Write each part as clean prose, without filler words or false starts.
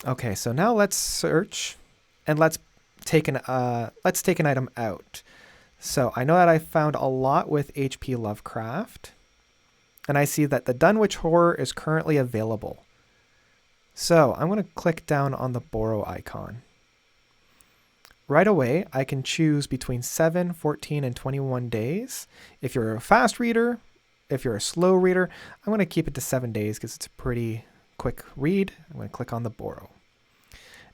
Okay, so now let's search and take an item out. So I know that I found a lot with H.P. Lovecraft, and I see that the Dunwich Horror is currently available. So I'm going to click down on the borrow icon. Right away, I can choose between 7, 14, and 21 days. If you're a fast reader, if you're a slow reader, I'm going to keep it to 7 days because it's a pretty quick read. I'm going to click on the borrow.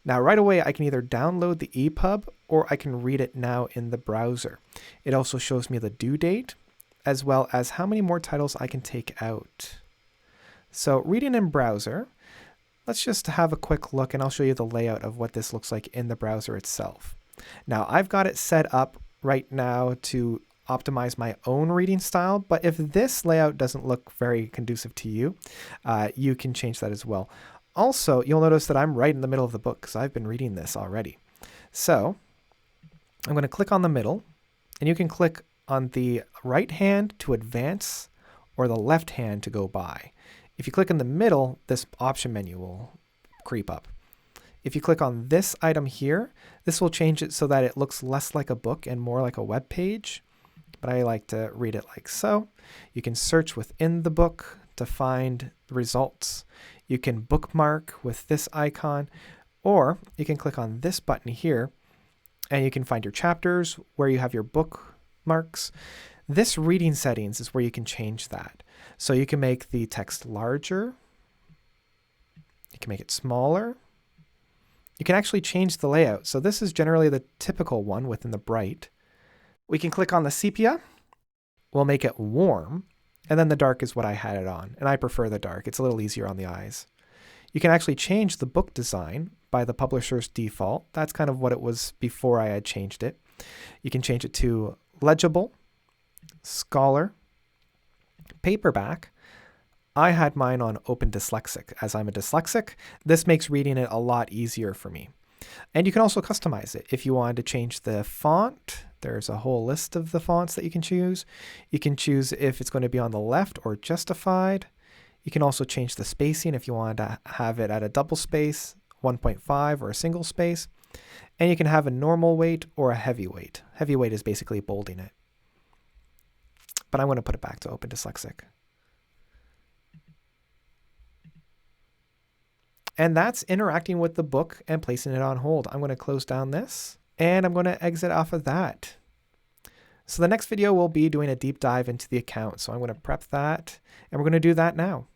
Now, right away, I can either download the EPUB or I can read it now in the browser. It also shows me the due date, as well as how many more titles I can take out. So reading in browser, let's just have a quick look and I'll show you the layout of what this looks like in the browser itself. Now, I've got it set up right now to optimize my own reading style, but if this layout doesn't look very conducive to you, you can change that as well. Also, you'll notice that I'm right in the middle of the book because I've been reading this already. So I'm going to click on the middle, and you can click on the right hand to advance or the left hand to go by. If you click in the middle, this option menu will creep up. If you click on this item here, this will change it so that it looks less like a book and more like a web page. But I like to read it like so. You can search within the book to find the results. You can bookmark with this icon, or you can click on this button here and you can find your chapters where you have your bookmarks. This reading settings is where you can change that. So you can make the text larger. You can make it smaller. You can actually change the layout. So this is generally the typical one within the bright. We can click on the sepia. We'll make it warm. And then the dark is what I had it on. And I prefer the dark. It's a little easier on the eyes. You can actually change the book design by the publisher's default. That's kind of what it was before I had changed it. You can change it to legible, scholar, paperback. I had mine on Open Dyslexic. As I'm a dyslexic, this makes reading it a lot easier for me. And you can also customize it. If you wanted to change the font, there's a whole list of the fonts that you can choose. You can choose if it's going to be on the left or justified. You can also change the spacing if you wanted to have it at a double space, 1.5, or a single space. And you can have a normal weight or a heavy weight. Heavy weight is basically bolding it. But I'm going to put it back to Open Dyslexic. And that's interacting with the book and placing it on hold. I'm going to close down this and I'm going to exit off of that. So the next video will be doing a deep dive into the account. So I'm going to prep that and we're going to do that now.